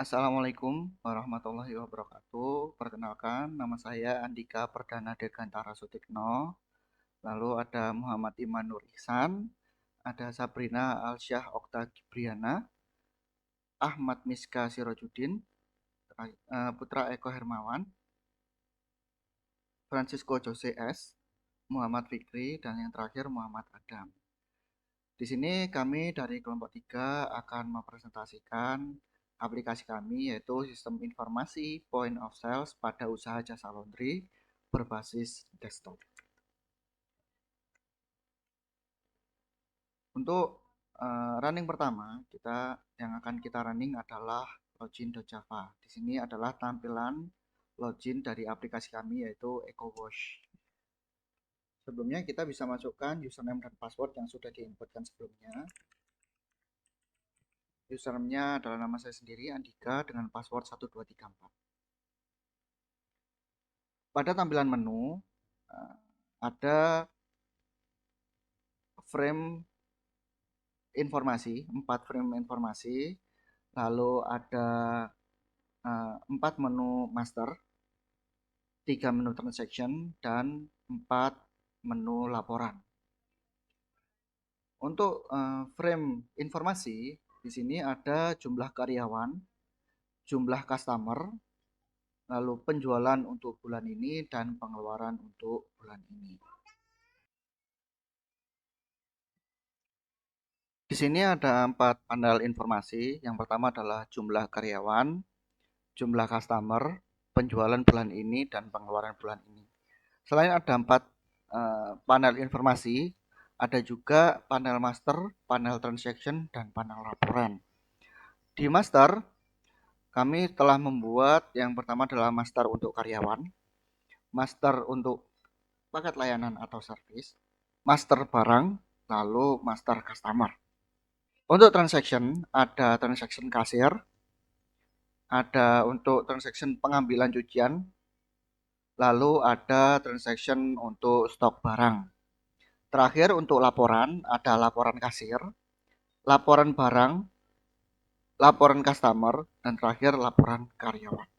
Assalamualaikum warahmatullahi wabarakatuh. Perkenalkan, nama saya Andika Perdana Degantara Sutikno. Lalu ada Muhammad Iman Nur Ihsan, ada Sabrina Alsyah Okta Gibriana, Ahmad Miska Sirojudin, Putra Eko Hermawan, Francisco Jose S, Muhammad Fikri, dan yang terakhir Muhammad Adam. Di sini kami dari kelompok 3 akan mempresentasikan aplikasi kami, yaitu sistem informasi point of sales pada usaha jasa laundry berbasis desktop. Untuk running pertama, yang akan kita running adalah login.java. Di sini adalah tampilan login dari aplikasi kami, yaitu EcoWash. Sebelumnya kita bisa masukkan username dan password yang sudah diinputkan sebelumnya. Username-nya adalah nama saya sendiri, Andika, dengan password 1234. Pada tampilan menu, ada frame informasi, 4 frame informasi, lalu ada 4 menu master, 3 menu transaction, dan 4 menu laporan. Untuk frame informasi, di sini ada jumlah karyawan, jumlah customer, lalu penjualan untuk bulan ini, dan pengeluaran untuk bulan ini. Di sini ada 4 panel informasi. Yang pertama adalah jumlah karyawan, jumlah customer, penjualan bulan ini, dan pengeluaran bulan ini. Selain ada 4 panel informasi, ada juga panel master, panel transaction, dan panel laporan. Di master, kami telah membuat yang pertama adalah master untuk karyawan, master untuk paket layanan atau service, master barang, lalu master customer. Untuk transaction, ada transaction kasir, ada untuk transaction pengambilan cucian, lalu ada transaction untuk stok barang. Terakhir untuk laporan, ada laporan kasir, laporan barang, laporan customer, dan terakhir laporan karyawan.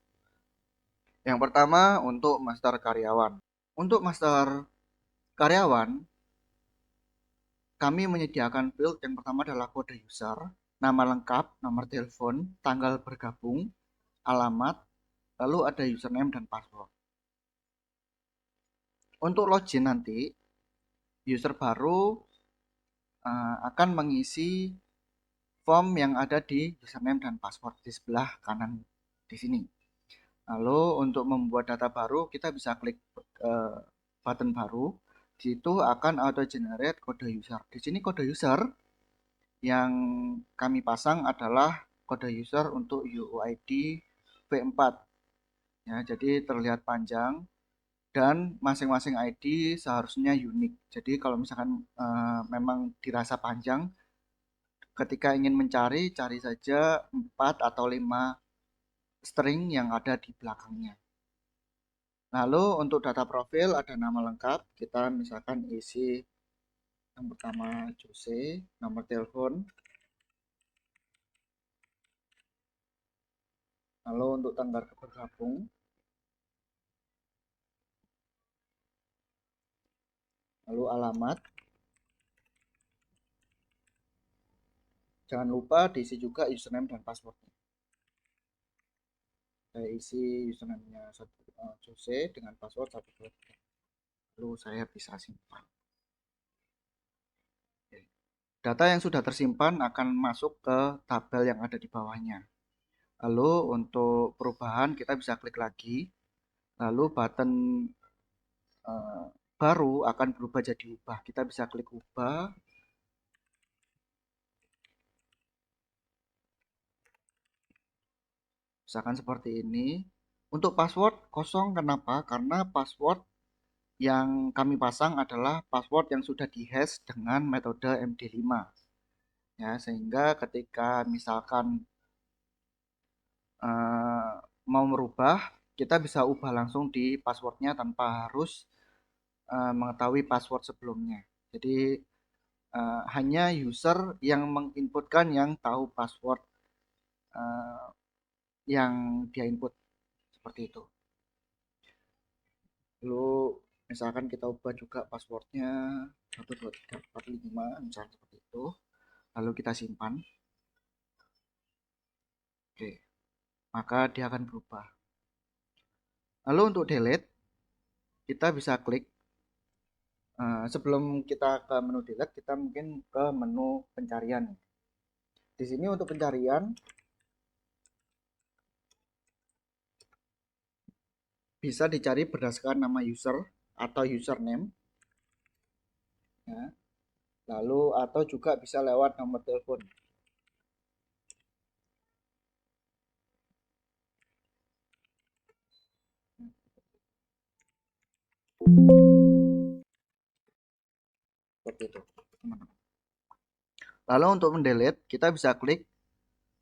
Yang pertama untuk master karyawan. Untuk master karyawan, kami menyediakan field yang pertama adalah kode user, nama lengkap, nomor telepon, tanggal bergabung, alamat, lalu ada username dan password. Untuk login nanti, user baru akan mengisi form yang ada di username dan password di sebelah kanan di sini. Lalu untuk membuat data baru, kita bisa klik button baru. Di situ akan auto generate kode user. Di sini kode user yang kami pasang adalah kode user untuk UUID V4. Ya, jadi terlihat panjang dan masing-masing ID seharusnya unik. Jadi kalau misalkan memang dirasa panjang, ketika ingin mencari, cari saja 4 atau 5 string yang ada di belakangnya. Lalu untuk data profil ada nama lengkap, kita misalkan isi yang pertama Jose, nomor telepon. Lalu untuk tanggal bergabung, lalu alamat. Jangan lupa diisi juga username dan passwordnya. Saya isi username-nya Jose dengan password 123. Lalu saya bisa simpan. Data yang sudah tersimpan akan masuk ke tabel yang ada di bawahnya. Lalu untuk perubahan kita bisa klik lagi. Lalu button baru akan berubah jadi ubah. Kita bisa klik ubah. Misalkan seperti ini. Untuk password kosong, kenapa? Karena password yang kami pasang adalah password yang sudah dihash dengan metode MD5. Ya, sehingga ketika misalkan mau merubah, kita bisa ubah langsung di passwordnya tanpa harus mengetahui password sebelumnya. Jadi hanya user yang menginputkan yang tahu password yang dia input, seperti itu. Lalu misalkan kita ubah juga passwordnya 12345 misalnya seperti itu, lalu kita simpan. Oke, maka dia akan berubah. Lalu untuk delete kita bisa klik, sebelum kita ke menu delete kita mungkin ke menu pencarian. Di sini untuk pencarian bisa dicari berdasarkan nama user atau username ya. Lalu atau juga bisa lewat nomor telepon. Seperti itu, teman-teman. Lalu untuk mendelete kita bisa klik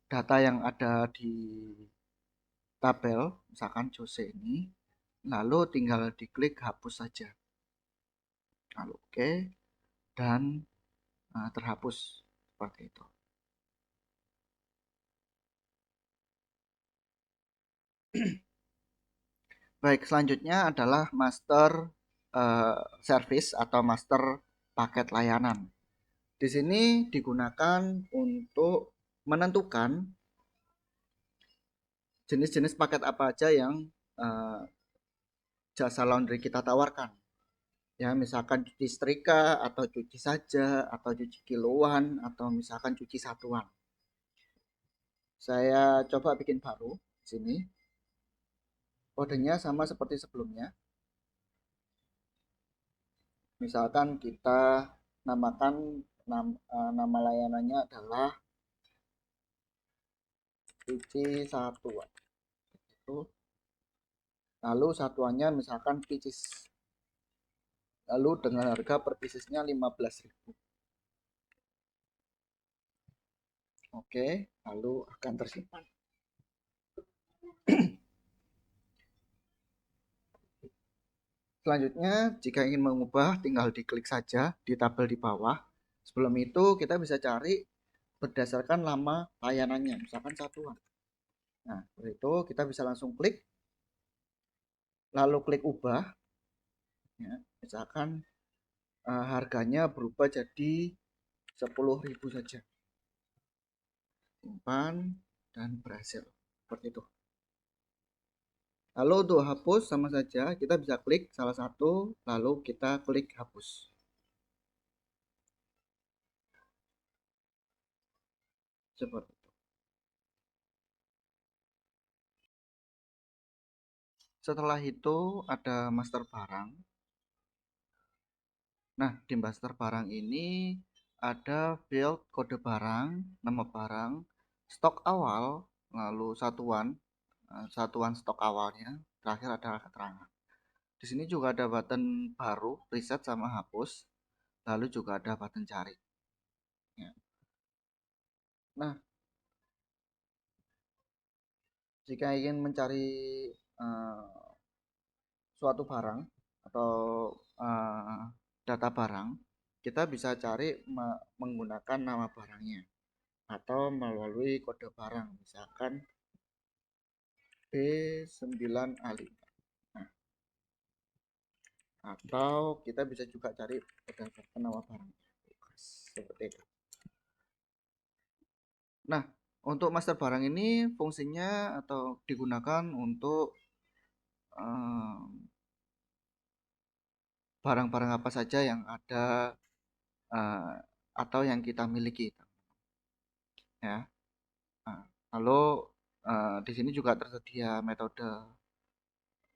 data yang ada di tabel, misalkan Jose ini, lalu tinggal diklik hapus saja. Lalu oke, dan terhapus seperti itu. Baik, selanjutnya adalah master service atau master paket layanan. Di sini digunakan untuk menentukan jenis-jenis paket apa aja yang jasa laundry kita tawarkan. Ya, misalkan cuci setrika atau cuci saja atau cuci kiloan atau misalkan cuci satuan. Saya coba bikin baru di sini. Kodenya sama seperti sebelumnya. Misalkan kita namakan nama layanannya adalah cuci satuan. Itu. Lalu satuannya misalkan pieces. Lalu dengan harga per piecesnya 15.000. Oke, lalu akan tersimpan. Selanjutnya, jika ingin mengubah, tinggal diklik saja di tabel di bawah. Sebelum itu, kita bisa cari berdasarkan nama layanannya, misalkan satuan. Nah, seperti itu kita bisa langsung klik, lalu klik ubah. Ya, misalkan harganya berubah jadi 10.000 saja. Simpan dan berhasil. Seperti itu. Lalu untuk hapus sama saja, kita bisa klik salah satu, lalu kita klik hapus. Seperti itu. Setelah itu ada master barang. Nah, di master barang ini ada field kode barang, nama barang, stok awal, lalu satuan stok awalnya, terakhir adalah keterangan. Di sini juga ada button baru, reset sama hapus, lalu juga ada button cari. Ya. Nah, jika ingin mencari uh, suatu barang atau uh, data barang, kita bisa cari menggunakan nama barangnya atau melalui kode barang, misalkan B9A5. Nah, atau kita bisa juga cari berdasarkan nama barang seperti itu. Nah, untuk master barang ini fungsinya atau digunakan untuk barang-barang apa saja yang ada uh, atau yang kita miliki, ya. Nah, lalu di sini juga tersedia metode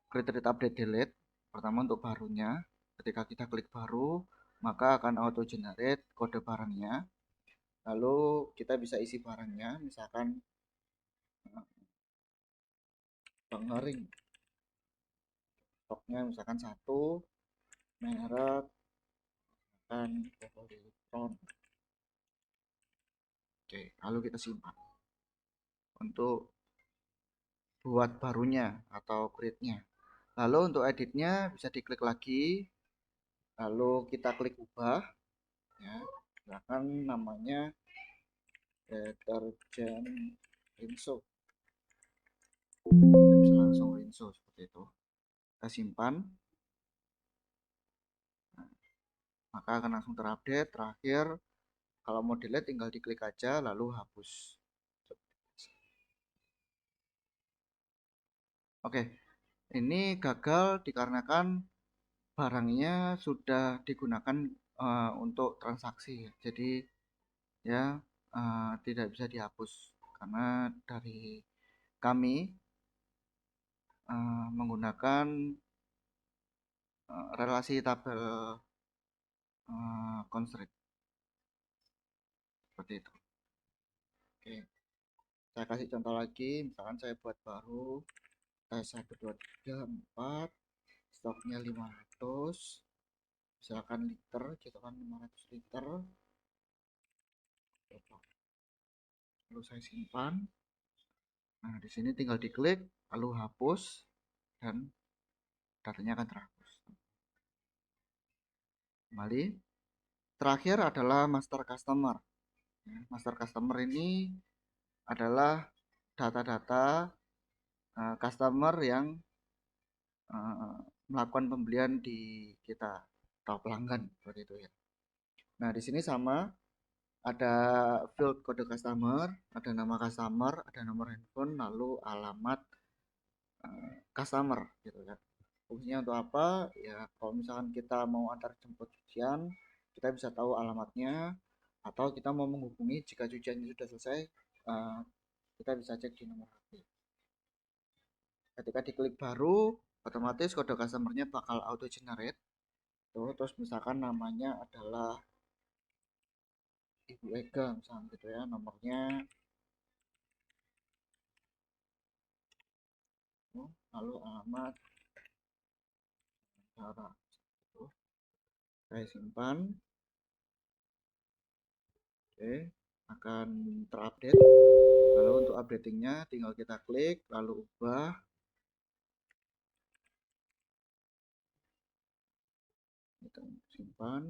create, read, update, delete. Pertama untuk barunya, ketika kita klik baru, maka akan auto generate kode barangnya. Lalu kita bisa isi barangnya, misalkan pengering, stoknya misalkan satu, merek, dan elektron. Oke, lalu kita simpan untuk buat barunya atau create-nya. Lalu untuk editnya bisa diklik lagi, lalu kita klik ubah, ya, misalkan namanya deterjen rinso. kita bisa langsung rinso seperti itu. Kita simpan, maka akan langsung terupdate. Terakhir, kalau mau delete tinggal diklik aja lalu hapus. Oke, ini gagal dikarenakan barangnya sudah digunakan untuk transaksi, jadi ya tidak bisa dihapus karena dari kami menggunakan relasi tabel constraint seperti itu. Oke, saya kasih contoh lagi, misalkan saya buat baru tes 1 2 3 4, stoknya 500, misalkan liter gitu kan, 500 liter, lalu saya simpan. Nah, di sini tinggal diklik lalu hapus dan datanya akan terhapus kembali. Terakhir adalah master customer. Master customer ini adalah data-data customer yang melakukan pembelian di kita atau pelanggan seperti itu ya. Nah, di sini sama, ada field kode customer, ada nama customer, ada nomor handphone, lalu alamat customer gitu ya. Fungsinya untuk apa? Ya, kalau misalkan kita mau antar jemput cucian, kita bisa tahu alamatnya, atau kita mau menghubungi jika cuciannya sudah selesai, kita bisa cek di nomor HP. Ketika diklik baru, otomatis kode customernya bakal auto generate. Tuh, terus misalkan namanya adalah Ibu Ega misalnya gitu ya, nomornya, lalu alamat cara. Tuh, saya simpan. Oke, akan terupdate. Lalu untuk updatingnya tinggal kita klik lalu ubah, kita simpan,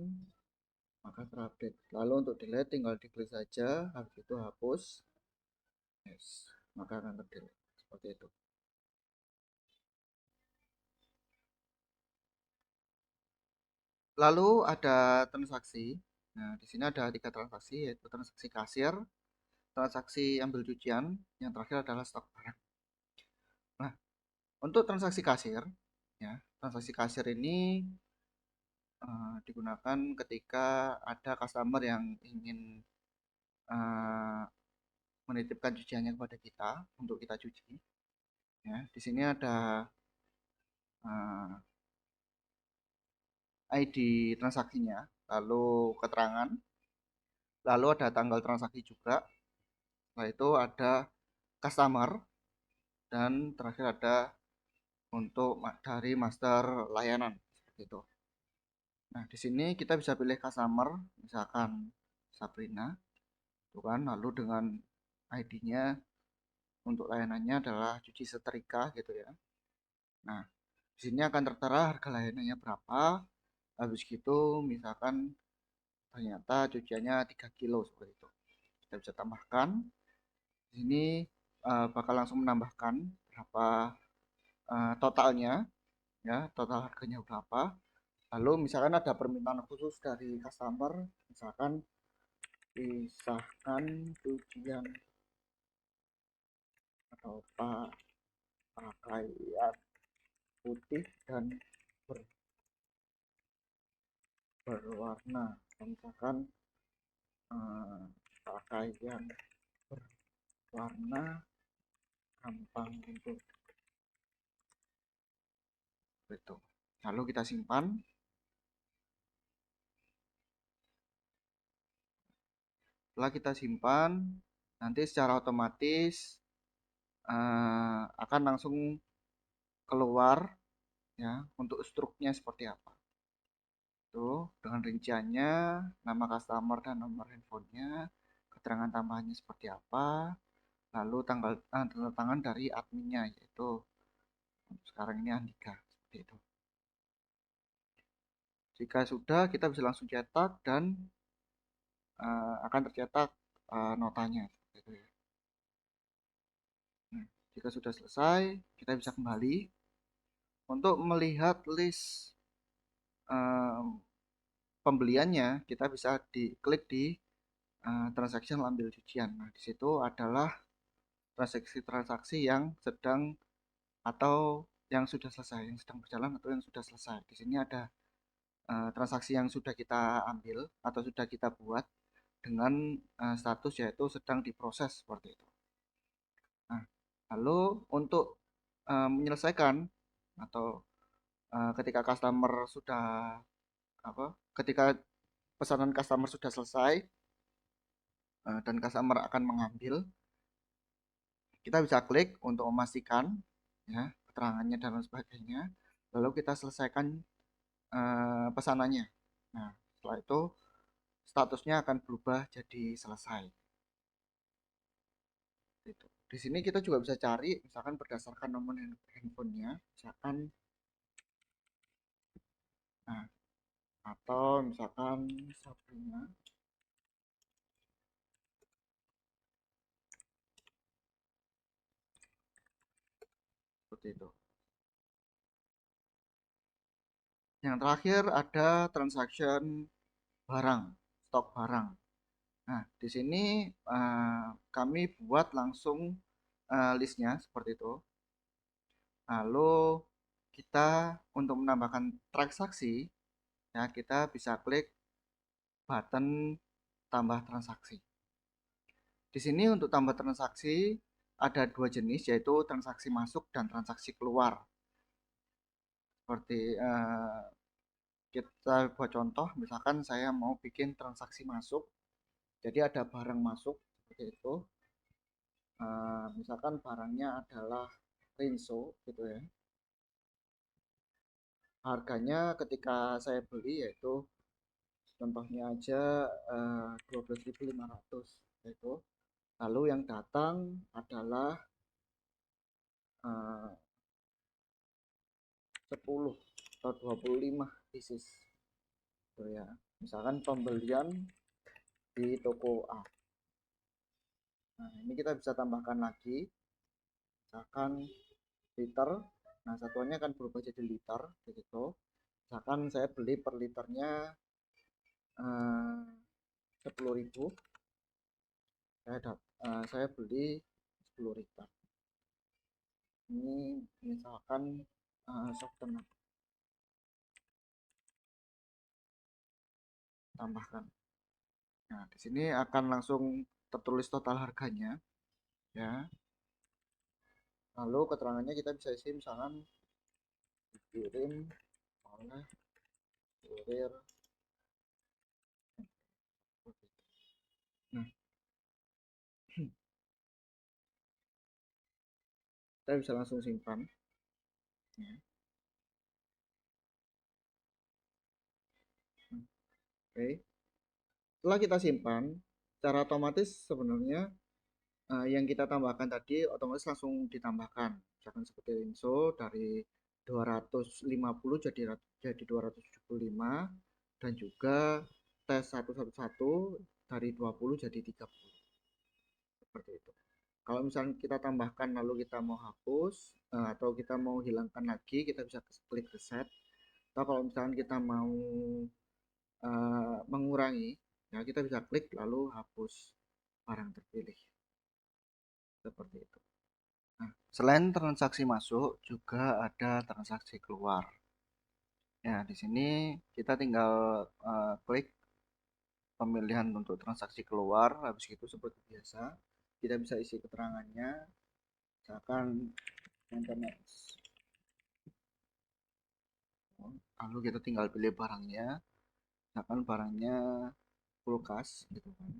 maka terupdate. Lalu untuk delete tinggal diklik saja, habis itu hapus, yes, maka akan terdelete seperti itu. Lalu ada transaksi. Nah, di sini ada 3 transaksi, yaitu transaksi kasir, transaksi ambil cucian, yang terakhir adalah stok barang. Nah, untuk transaksi kasir, ya, transaksi kasir ini digunakan ketika ada customer yang ingin uh, menitipkan cuciannya kepada kita untuk kita cuci. Ya, di sini ada ID transaksinya, lalu keterangan, lalu ada tanggal transaksi juga. Setelah itu ada customer, dan terakhir ada untuk dari master layanan seperti itu. Nah, di sini kita bisa pilih customer, misalkan Sabrina, itu kan, lalu dengan ID-nya untuk layanannya adalah cuci setrika gitu ya. Nah, di sini akan tertera harga layanannya berapa. Habis gitu misalkan ternyata cuciannya 3 kilo seperti itu. Kita bisa tambahkan. Di sini bakal langsung menambahkan berapa totalnya, ya, total harganya berapa. Lalu misalkan ada permintaan khusus dari customer, misalkan pisahkan cucian atau pakaian putih dan berwarna, misalkan pakaian berwarna gampang untuk itu. Lalu kita simpan. Setelah kita simpan, nanti secara otomatis akan langsung keluar ya untuk struknya seperti apa. Tuh, dengan rinciannya, nama customer dan nomor handphonenya, keterangan tambahannya seperti apa, lalu tanda tangan dari adminnya, yaitu sekarang ini Andika seperti itu. Jika sudah, kita bisa langsung cetak dan akan tercetak notanya gitu ya. Jika sudah selesai, kita bisa kembali untuk melihat list pembeliannya. Kita bisa diklik di transaction ambil cucian. Nah, di situ adalah transaksi-transaksi yang sedang atau yang sudah selesai, yang sedang berjalan atau yang sudah selesai. Di sini ada transaksi yang sudah kita ambil atau sudah kita buat dengan status yaitu sedang diproses seperti itu. Nah, lalu untuk menyelesaikan atau ketika customer sudah ketika pesanan customer sudah selesai dan customer akan mengambil, kita bisa klik untuk memastikan ya keterangannya dan lain sebagainya. Lalu kita selesaikan pesanannya. Nah, setelah itu statusnya akan berubah jadi selesai. Gitu. Di sini kita juga bisa cari misalkan berdasarkan nomor handphonenya, misalkan nah, atau misalkan Sabrina seperti itu. Yang terakhir ada transaction barang, stok barang. Nah, di sini kami buat langsung listnya seperti itu. Lalu kita untuk menambahkan transaksi, ya kita bisa klik button tambah transaksi. Di sini untuk tambah transaksi ada dua jenis yaitu transaksi masuk dan transaksi keluar. Seperti kita buat contoh, misalkan saya mau bikin transaksi masuk, jadi ada barang masuk seperti itu. Misalkan barangnya adalah Rinso gitu ya. Harganya ketika saya beli yaitu contohnya aja 12.500 itu. Lalu yang datang adalah 10 atau 25 pieces. Gitu ya. Misalkan pembelian di toko A. Nah, ini kita bisa tambahkan lagi. Misalkan liter. Nah, satuannya akan berubah jadi liter begitu. Misalkan saya beli per liternya 10.000, saya beli 10 liter. Ini misalkan softener tambahkan. Nah, di sini akan langsung tertulis total harganya ya. Lalu keterangannya kita bisa isi misalkan dikirim oleh kurir. Nah, kita bisa langsung simpan ya. Oke, setelah kita simpan secara otomatis sebenarnya yang kita tambahkan tadi otomatis langsung ditambahkan, misalkan seperti Rinso dari 250 jadi 275, dan juga tes 111 dari 20 jadi 30 seperti itu. Kalau misalnya kita tambahkan lalu kita mau hapus atau kita mau hilangkan lagi, kita bisa klik reset. Atau kalau misalnya kita mau mengurangi, ya kita bisa klik lalu hapus barang terpilih seperti itu. Nah, selain transaksi masuk juga ada transaksi keluar. Ya, di sini kita tinggal klik pemilihan untuk transaksi keluar, habis itu seperti biasa kita bisa isi keterangannya, misalkan maintenance. Lalu kita tinggal pilih barangnya, misalkan barangnya kulkas gitu kan.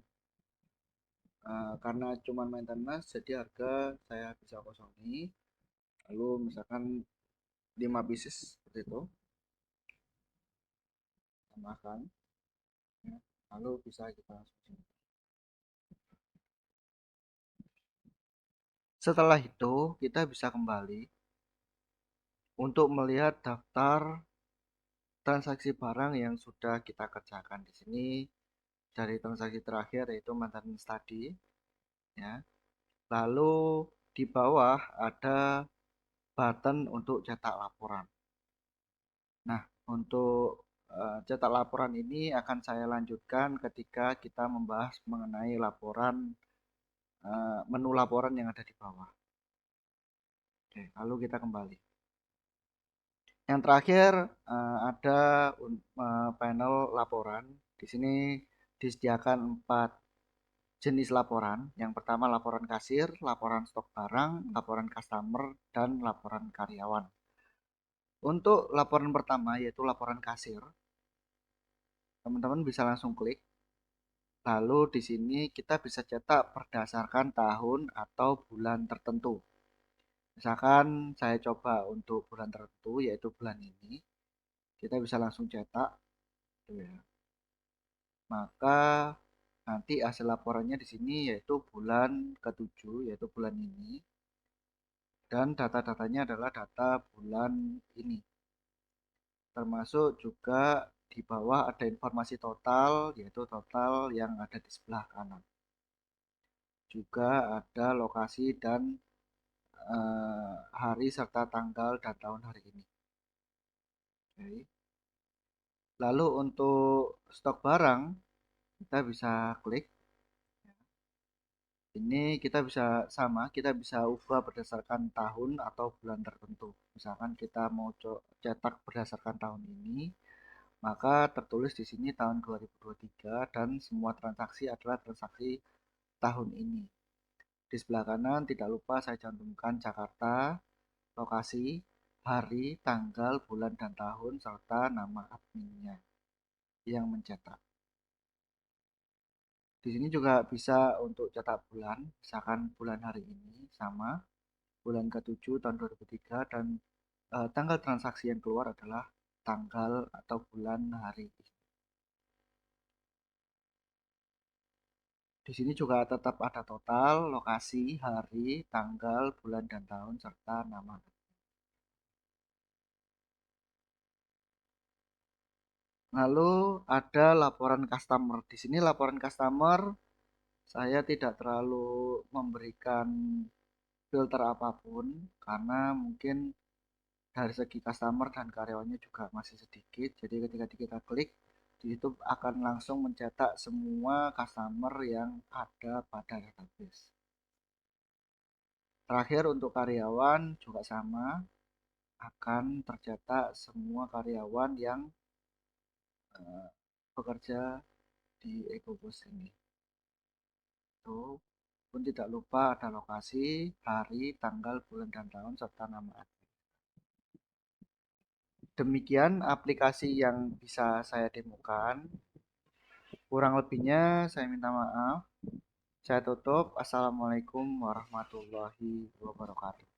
Karena cuma maintenance jadi harga saya bisa kosongi, lalu misalkan 5 pieces seperti itu tambahkan ya. Lalu bisa kita langsung. Setelah itu kita bisa kembali untuk melihat daftar transaksi barang yang sudah kita kerjakan. Di sini dari transaksi terakhir yaitu maintenance tadi ya. Lalu Di bawah ada button untuk cetak laporan. Nah, untuk cetak laporan ini akan saya lanjutkan ketika kita membahas mengenai laporan menu laporan yang ada di bawah. Oke, lalu kita kembali. Yang terakhir ada panel laporan. Di sini disediakan 4 jenis laporan. Yang pertama laporan kasir, laporan stok barang, laporan customer, dan laporan karyawan. Untuk laporan pertama yaitu laporan kasir, teman-teman bisa langsung klik. Lalu di sini kita bisa cetak berdasarkan tahun atau bulan tertentu. Misalkan saya coba untuk bulan tertentu yaitu bulan ini, kita bisa langsung cetak. Ya. Maka nanti hasil laporannya di sini yaitu bulan ke-7 yaitu bulan ini. Dan data-datanya adalah data bulan ini. Termasuk juga di bawah ada informasi total yaitu total yang ada di sebelah kanan. Juga ada lokasi dan hari serta tanggal dan tahun hari ini. Oke. Lalu untuk stok barang kita bisa klik. Ini kita bisa sama, kita bisa ubah berdasarkan tahun atau bulan tertentu. Misalkan kita mau cetak berdasarkan tahun ini, maka tertulis di sini tahun 2023 dan semua transaksi adalah transaksi tahun ini. Di sebelah kanan tidak lupa saya cantumkan Jakarta, lokasi, hari, tanggal, bulan, dan tahun, serta nama adminnya yang mencetak. Di sini juga bisa untuk cetak bulan, misalkan bulan hari ini sama, bulan ke-7 tahun 2003 dan tanggal transaksi yang keluar adalah tanggal atau bulan hari ini. Di sini juga tetap ada total, lokasi, hari, tanggal, bulan, dan tahun, serta nama. Lalu ada laporan customer. Di sini laporan customer saya tidak terlalu memberikan filter apapun karena mungkin dari segi customer dan karyawannya juga masih sedikit. Jadi ketika kita klik di situ akan langsung mencetak semua customer yang ada pada database. Terakhir untuk karyawan juga sama, akan tercetak semua karyawan yang bekerja di EcoBoost ini. Itu pun tidak lupa ada lokasi, hari, tanggal, bulan, dan tahun, serta nama admin. Demikian aplikasi yang bisa saya demokan. Kurang lebihnya saya minta maaf. Saya tutup. Assalamualaikum warahmatullahi wabarakatuh.